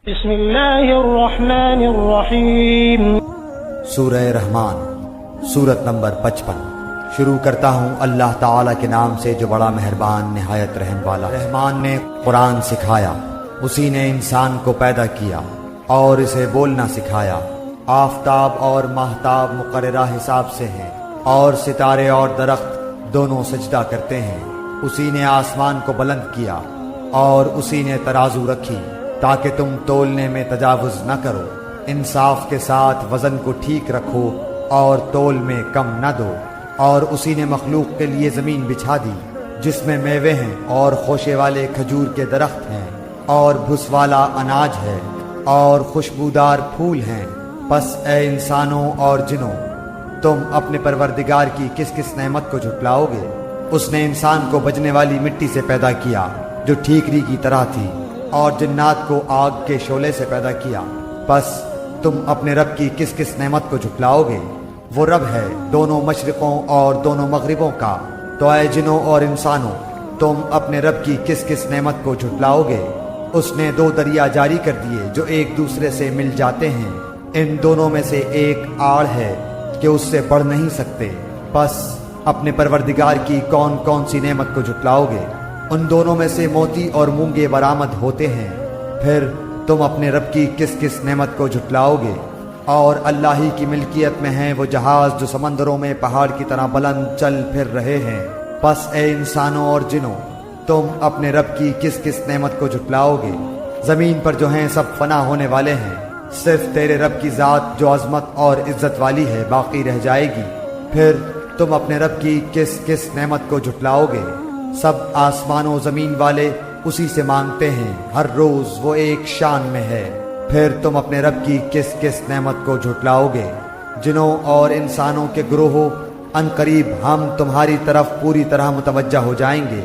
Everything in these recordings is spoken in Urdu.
بسم اللہ الرحمن الرحیم۔ سورہ رحمان، سورت نمبر 55۔ شروع کرتا ہوں اللہ تعالیٰ کے نام سے جو بڑا مہربان نہایت رحم والا۔ رحمان نے قرآن سکھایا، اسی نے انسان کو پیدا کیا اور اسے بولنا سکھایا۔ آفتاب اور ماہتاب مقررہ حساب سے ہیں اور ستارے اور درخت دونوں سجدہ کرتے ہیں۔ اسی نے آسمان کو بلند کیا اور اسی نے ترازو رکھی تاکہ تم تولنے میں تجاوز نہ کرو۔ انصاف کے ساتھ وزن کو ٹھیک رکھو اور تول میں کم نہ دو۔ اور اسی نے مخلوق کے لیے زمین بچھا دی جس میں میوے ہیں اور خوشے والے کھجور کے درخت ہیں اور بھس والا اناج ہے اور خوشبودار پھول ہیں۔ پس اے انسانوں اور جنوں، تم اپنے پروردگار کی کس کس نعمت کو جھٹلاؤ گے؟ اس نے انسان کو بجنے والی مٹی سے پیدا کیا جو ٹھیکری کی طرح تھی، اور جنات کو آگ کے شعلے سے پیدا کیا۔ پس تم اپنے رب کی کس کس نعمت کو جھٹلاؤ گے؟ وہ رب ہے دونوں مشرقوں اور دونوں مغربوں کا۔ تو اے جنوں اور انسانوں، تم اپنے رب کی کس کس نعمت کو جھٹلاؤ گے؟ اس نے دو دریا جاری کر دیے جو ایک دوسرے سے مل جاتے ہیں، ان دونوں میں سے ایک آڑ ہے کہ اس سے بڑھ نہیں سکتے۔ پس اپنے پروردگار کی کون کون سی نعمت کو جھٹلاؤ گے؟ ان دونوں میں سے موتی اور مونگے برآمد ہوتے ہیں۔ پھر تم اپنے رب کی کس کس نعمت کو جھٹلاؤ گے؟ اور اللہ ہی کی ملکیت میں ہیں وہ جہاز جو سمندروں میں پہاڑ کی طرح بلند چل پھر رہے ہیں۔ پس اے انسانوں اور جنوں، تم اپنے رب کی کس کس نعمت کو جھٹلاؤ گے؟ زمین پر جو ہیں سب فنا ہونے والے ہیں، صرف تیرے رب کی ذات جو عظمت اور عزت والی ہے باقی رہ جائے گی۔ پھر تم اپنے رب کی کس کس نعمت کو جھٹلاؤ گے؟ سب آسمان و زمین والے اسی سے مانگتے ہیں، ہر روز وہ ایک شان میں ہے۔ پھر تم اپنے رب کی کس کس نعمت کو جھٹلاؤ گے؟ جنوں اور انسانوں کے گروہوں، ان قریب ہم تمہاری طرف پوری طرح متوجہ ہو جائیں گے۔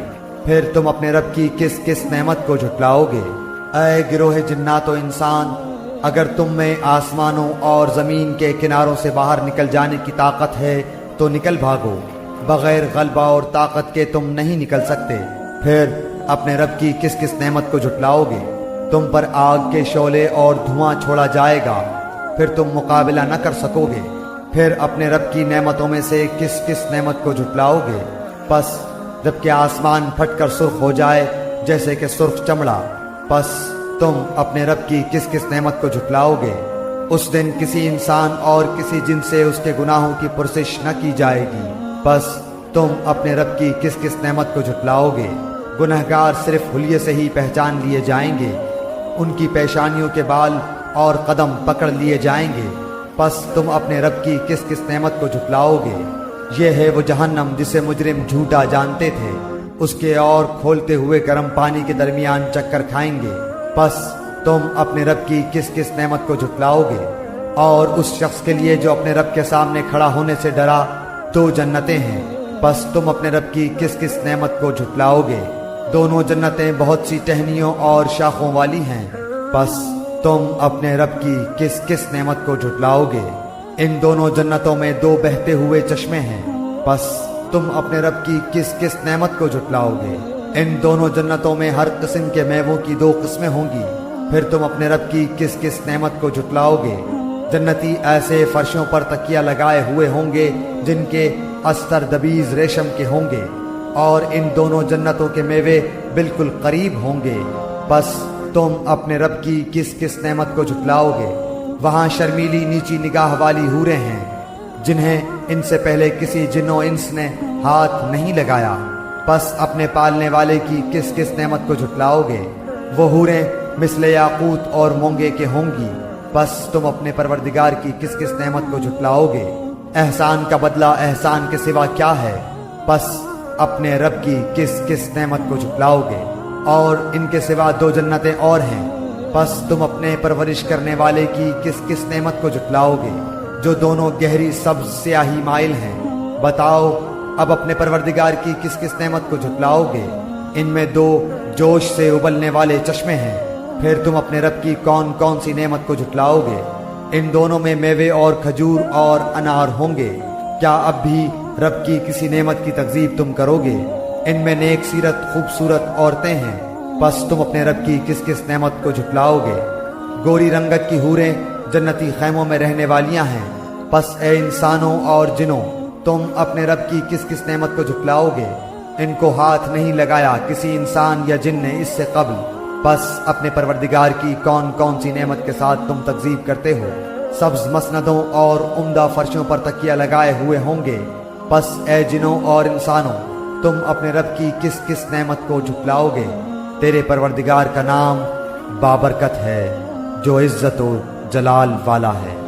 پھر تم اپنے رب کی کس کس نعمت کو جھٹلاؤ گے؟ اے گروہ جنات و انسان، اگر تم میں آسمانوں اور زمین کے کناروں سے باہر نکل جانے کی طاقت ہے تو نکل بھاگو، بغیر غلبہ اور طاقت کے تم نہیں نکل سکتے۔ پھر اپنے رب کی کس کس نعمت کو جھٹلاؤ گے؟ تم پر آگ کے شعلے اور دھواں چھوڑا جائے گا، پھر تم مقابلہ نہ کر سکو گے۔ پھر اپنے رب کی نعمتوں میں سے کس کس نعمت کو جھٹلاؤ گے؟ پس جب کہ آسمان پھٹ کر سرخ ہو جائے جیسے کہ سرخ چمڑا، پس تم اپنے رب کی کس کس نعمت کو جھٹلاؤ گے؟ اس دن کسی انسان اور کسی جن سے اس کے گناہوں کی پرسش نہ کی جائے گی۔ بس تم اپنے رب کی کس کس نعمت کو جھٹلاؤ گے؟ گنہگار صرف حلیے سے ہی پہچان لیے جائیں گے، ان کی پیشانیوں کے بال اور قدم پکڑ لیے جائیں گے۔ پس تم اپنے رب کی کس کس نعمت کو جھٹلاؤ گے؟ یہ ہے وہ جہنم جسے مجرم جھوٹا جانتے تھے، اس کے اور کھولتے ہوئے گرم پانی کے درمیان چکر کھائیں گے۔ پس تم اپنے رب کی کس کس نعمت کو جھٹلاؤ گے؟ اور اس شخص کے لیے جو اپنے رب کے سامنے کھڑا ہونے سے ڈرا، دو جنتیں ہیں۔ پس تم اپنے رب کی کس کس نعمت کو جھٹلاؤ گے؟ دونوں جنتیں بہت سی ٹہنیوں اور شاخوں والی ہیں۔ پس تم اپنے رب کی کس کس نعمت کو جھٹلاؤ گے؟ ان دونوں جنتوں میں دو بہتے ہوئے چشمے ہیں۔ پس تم اپنے رب کی کس کس نعمت کو جھٹلاؤ گے؟ ان دونوں جنتوں میں ہر قسم کے میووں کی دو قسمیں ہوں گی۔ پھر تم اپنے رب کی کس کس نعمت کو جھٹلاؤ گے؟ جنتی ایسے فرشوں پر تکیہ لگائے ہوئے ہوں گے جن کے استر دبیز ریشم کے ہوں گے، اور ان دونوں جنتوں کے میوے بالکل قریب ہوں گے۔ پس تم اپنے رب کی کس کس نعمت کو جھٹلاؤ گے؟ وہاں شرمیلی نیچی نگاہ والی حوریں ہیں جنہیں ان سے پہلے کسی جن و انس نے ہاتھ نہیں لگایا۔ پس اپنے پالنے والے کی کس کس نعمت کو جھٹلاؤ گے؟ وہ حوریں مثل یاقوت اور مونگے کے ہوں گی۔ پس تم اپنے پروردگار کی کس کس نعمت کو جھٹلاؤ گے؟ احسان کا بدلہ احسان کے سوا کیا ہے؟ پس اپنے رب کی کس کس نعمت کو جھٹلاؤ گے؟ اور ان کے سوا دو جنتیں اور ہیں۔ پس تم اپنے پرورش کرنے والے کی کس کس نعمت کو جھٹلاؤ گے جو دونوں گہری سبز سیاہی مائل ہیں؟ بتاؤ اب اپنے پروردگار کی کس کس نعمت کو جھٹلاؤ گے؟ ان میں دو جوش سے ابلنے والے چشمے ہیں۔ پھر تم اپنے رب کی کون کون سی نعمت کو جھٹلاؤ گے؟ ان دونوں میں میوے اور کھجور اور انار ہوں گے۔ کیا اب بھی رب کی کسی نعمت کی تکذیب تم کرو گے؟ ان میں نیک سیرت خوبصورت عورتیں ہیں۔ پس تم اپنے رب کی کس کس نعمت کو جھٹلاؤ گے؟ گوری رنگت کی حوریں جنتی خیموں میں رہنے والیاں ہیں۔ پس اے انسانوں اور جنوں، تم اپنے رب کی کس کس نعمت کو جھٹلاؤ گے؟ ان کو ہاتھ نہیں لگایا کسی انسان یا جن نے اس سے قبل، پس اپنے پروردگار کی کون کون سی نعمت کے ساتھ تم تکذیب کرتے ہو؟ سبز مسندوں اور عمدہ فرشوں پر تکیہ لگائے ہوئے ہوں گے۔ پس اے جنوں اور انسانوں، تم اپنے رب کی کس کس نعمت کو جھٹلاؤ گے؟ تیرے پروردگار کا نام بابرکت ہے، جو عزت و جلال والا ہے۔